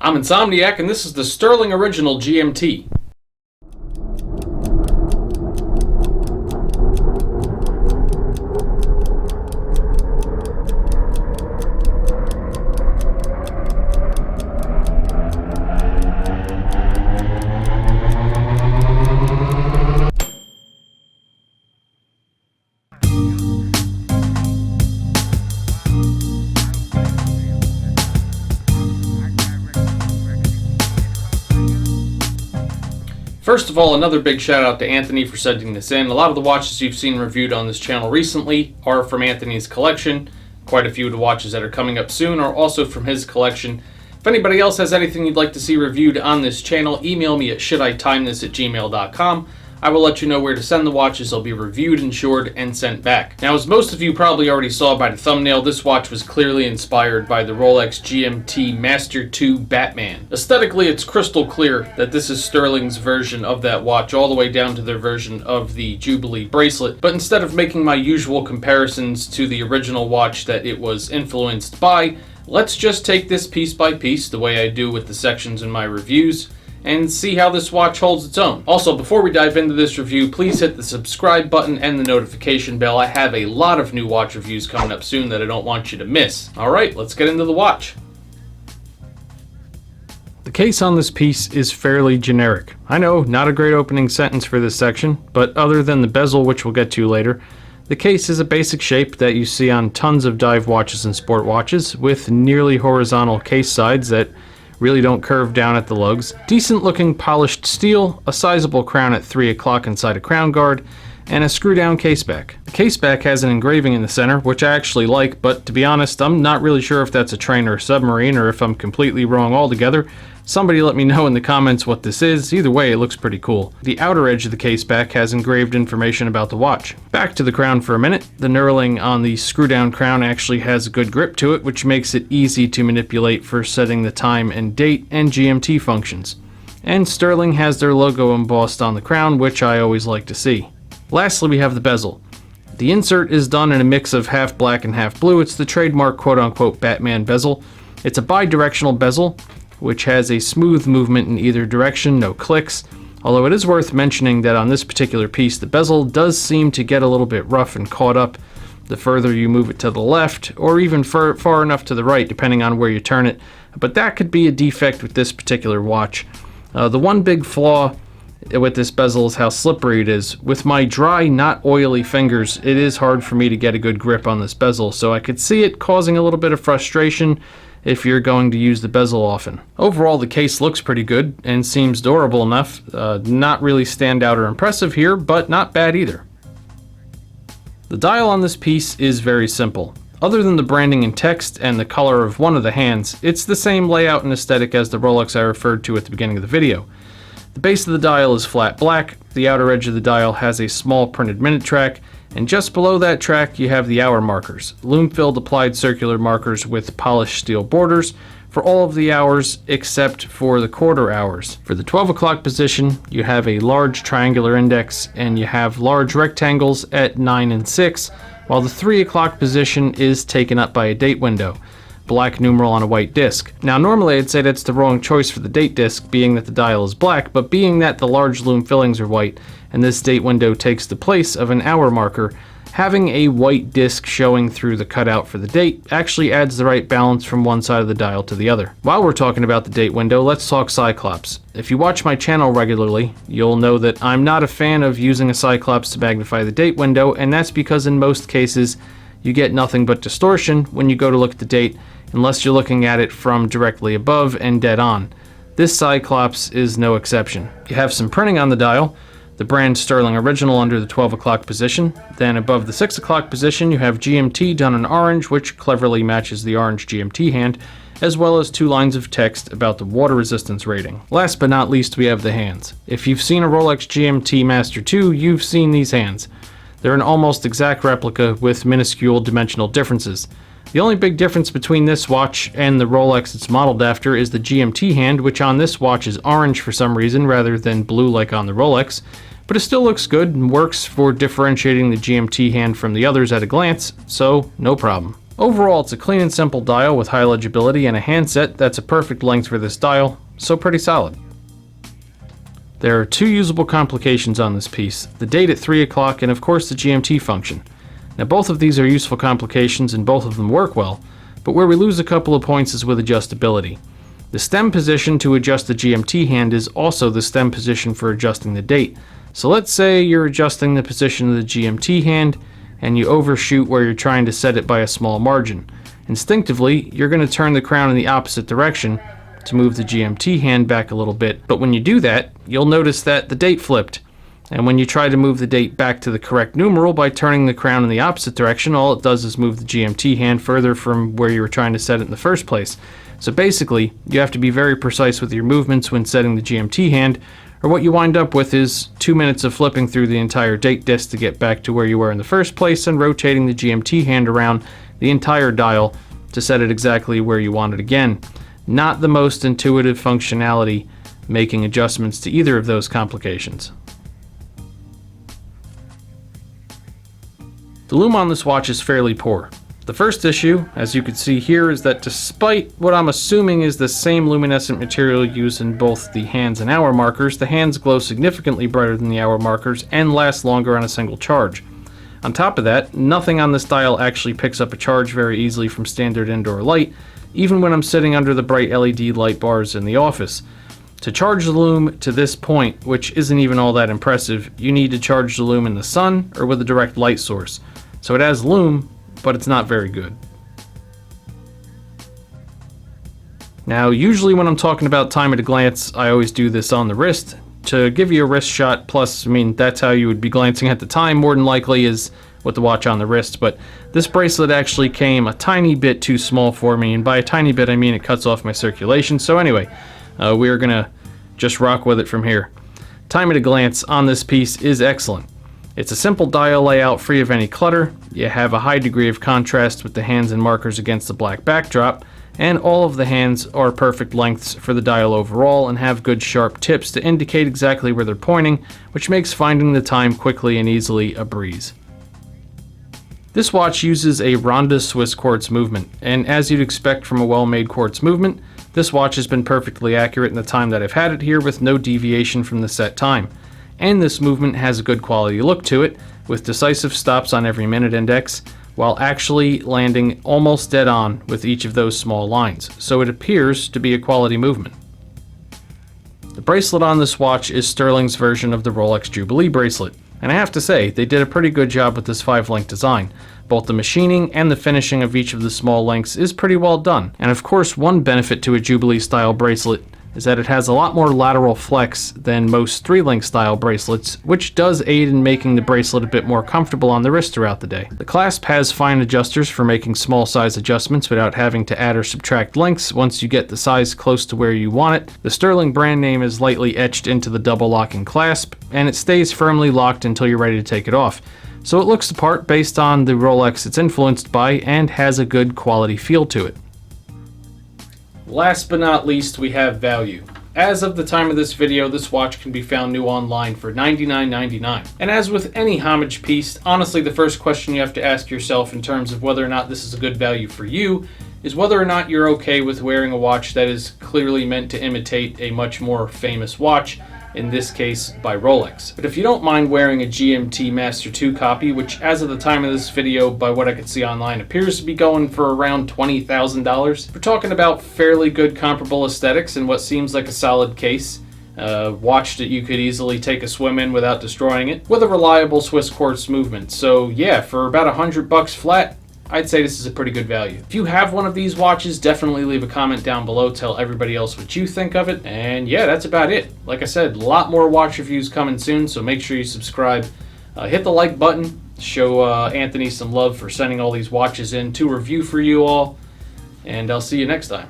I'm Insomniac, and this is the Stuhrling Original GMT. First of all, another big shout out to Anthony for sending this in. A lot of the watches you've seen reviewed on this channel recently are from Anthony's collection. Quite a few of the watches that are coming up soon are also from his collection. If anybody else has anything you'd like to see reviewed on this channel, email me at shoulditimethis@gmail.com. I will let you know where to send the watches. They'll be reviewed, insured, and sent back. Now, as most of you probably already saw by the thumbnail, this watch was clearly inspired by the Rolex GMT-Master II Batman. Aesthetically, it's crystal clear that this is Stuhrling's version of that watch, all the way down to their version of the Jubilee bracelet. But instead of making my usual comparisons to the original watch that it was influenced by, let's just take this piece by piece, the way I do with the sections in my reviews, and see how this watch holds its own. Also, before we dive into this review, please hit the subscribe button and the notification bell. I have a lot of new watch reviews coming up soon that I don't want you to miss. Alright, let's get into the watch. The case on this piece is fairly generic. I know, not a great opening sentence for this section, but other than the bezel, which we'll get to later, the case is a basic shape that you see on tons of dive watches and sport watches, with nearly horizontal case sides that really don't curve down at the lugs. Decent looking polished steel, a sizable crown at 3 o'clock inside a crown guard, and a screw down caseback. The caseback has an engraving in the center, which I actually like, but to be honest, I'm not really sure if that's a train or a submarine, or if I'm completely wrong altogether. Somebody let me know in the comments what this is. Either way, it looks pretty cool. The outer edge of the caseback has engraved information about the watch. Back to the crown for a minute. The knurling on the screw-down crown actually has a good grip to it, which makes it easy to manipulate for setting the time and date and GMT functions. And Stuhrling has their logo embossed on the crown, which I always like to see. Lastly, we have the bezel. The insert is done in a mix of half black and half blue. It's the trademark quote-unquote Batman bezel. It's a bi-directional bezel, which has a smooth movement in either direction, no clicks. Although it is worth mentioning that on this particular piece, the bezel does seem to get a little bit rough and caught up the further you move it to the left, or even far enough to the right, depending on where you turn it. But that could be a defect with this particular watch. The one big flaw with this bezel is how slippery it is. With my dry, not oily fingers, it is hard for me to get a good grip on this bezel, so I could see it causing a little bit of frustration if you're going to use the bezel often. Overall, the case looks pretty good and seems durable enough. Not really standout or impressive here, but not bad either. The dial on this piece is very simple. Other than the branding and text and the color of one of the hands, it's the same layout and aesthetic as the Rolex I referred to at the beginning of the video. The base of the dial is flat black, the outer edge of the dial has a small printed minute track, and just below that track you have the hour markers, Lume-filled applied circular markers with polished steel borders for all of the hours except for the quarter hours. For the 12 o'clock position, you have a large triangular index and you have large rectangles at 9 and 6, while the 3 o'clock position is taken up by a date window, black numeral on a white disc. Now normally I'd say that's the wrong choice for the date disc, being that the dial is black, but being that the large lume fillings are white and this date window takes the place of an hour marker, having a white disc showing through the cutout for the date actually adds the right balance from one side of the dial to the other. While we're talking about the date window, let's talk Cyclops. If you watch my channel regularly, you'll know that I'm not a fan of using a Cyclops to magnify the date window, and that's because in most cases you get nothing but distortion when you go to look at the date, unless you're looking at it from directly above and dead on. This Cyclops is no exception. You have some printing on the dial, the brand Stuhrling Original under the 12 o'clock position. Then above the 6 o'clock position you have GMT done in orange, which cleverly matches the orange GMT hand, as well as 2 lines of text about the water resistance rating. Last but not least, we have the hands. If you've seen a Rolex GMT-Master II, you've seen these hands. They're an almost exact replica with minuscule dimensional differences. The only big difference between this watch and the Rolex it's modeled after is the GMT hand, which on this watch is orange for some reason rather than blue like on the Rolex, but it still looks good and works for differentiating the GMT hand from the others at a glance, so no problem. Overall, it's a clean and simple dial with high legibility and a handset that's a perfect length for this dial, so pretty solid. There are two usable complications on this piece, the date at 3 o'clock and of course the GMT function. Now both of these are useful complications and both of them work well, but where we lose a couple of points is with adjustability. The stem position to adjust the GMT hand is also the stem position for adjusting the date. So let's say you're adjusting the position of the GMT hand and you overshoot where you're trying to set it by a small margin. Instinctively, you're going to turn the crown in the opposite direction to move the GMT hand back a little bit, but when you do that, you'll notice that the date flipped. And when you try to move the date back to the correct numeral by turning the crown in the opposite direction, all it does is move the GMT hand further from where you were trying to set it in the first place. So basically, you have to be very precise with your movements when setting the GMT hand, or what you wind up with is 2 minutes of flipping through the entire date disc to get back to where you were in the first place and rotating the GMT hand around the entire dial to set it exactly where you want it again. Not the most intuitive functionality making adjustments to either of those complications. The lume on this watch is fairly poor. The first issue, as you can see here, is that despite what I'm assuming is the same luminescent material used in both the hands and hour markers, the hands glow significantly brighter than the hour markers and last longer on a single charge. On top of that, nothing on this dial actually picks up a charge very easily from standard indoor light, even when I'm sitting under the bright LED light bars in the office. To charge the lume to this point, which isn't even all that impressive, you need to charge the lume in the sun or with a direct light source. So it has lume, but it's not very good. Now, usually when I'm talking about time at a glance, I always do this on the wrist to give you a wrist shot. Plus, I mean, that's how you would be glancing at the time, more than likely, is with the watch on the wrist. But this bracelet actually came a tiny bit too small for me, and by a tiny bit I mean it cuts off my circulation. So anyway, we're gonna just rock with it from here. Time at a glance on this piece is excellent. It's a simple dial layout free of any clutter. You have a high degree of contrast with the hands and markers against the black backdrop, and all of the hands are perfect lengths for the dial overall and have good sharp tips to indicate exactly where they're pointing, which makes finding the time quickly and easily a breeze. This watch uses a Ronda Swiss quartz movement, and as you'd expect from a well-made quartz movement, this watch has been perfectly accurate in the time that I've had it here with no deviation from the set time. And this movement has a good quality look to it, with decisive stops on every minute index, while actually landing almost dead on with each of those small lines, so it appears to be a quality movement. The bracelet on this watch is Stuhrling's version of the Rolex Jubilee bracelet, and I have to say, they did a pretty good job with this 5-link design. Both the machining and the finishing of each of the small links is pretty well done, and of course one benefit to a Jubilee style bracelet is that it has a lot more lateral flex than most 3-link style bracelets, which does aid in making the bracelet a bit more comfortable on the wrist throughout the day. The clasp has fine adjusters for making small size adjustments without having to add or subtract links once you get the size close to where you want it. The Stuhrling brand name is lightly etched into the double locking clasp, and it stays firmly locked until you're ready to take it off. So it looks the part based on the Rolex it's influenced by and has a good quality feel to it. Last but not least, we have value. As of the time of this video, this watch can be found new online for $99.99. And as with any homage piece, honestly the first question you have to ask yourself in terms of whether or not this is a good value for you is whether or not you're okay with wearing a watch that is clearly meant to imitate a much more famous watch, in this case by Rolex. But if you don't mind wearing a GMT-Master II copy, which as of the time of this video, by what I could see online, appears to be going for around $20,000, we're talking about fairly good comparable aesthetics and what seems like a solid case. Watch that you could easily take a swim in without destroying it, with a reliable Swiss quartz movement. So yeah, for about $100 flat, I'd say this is a pretty good value. If you have one of these watches, definitely leave a comment down below, tell everybody else what you think of it, and yeah, that's about it. Like I said, a lot more watch reviews coming soon, so make sure you subscribe. Hit the like button, show Anthony some love for sending all these watches in to review for you all, and I'll see you next time.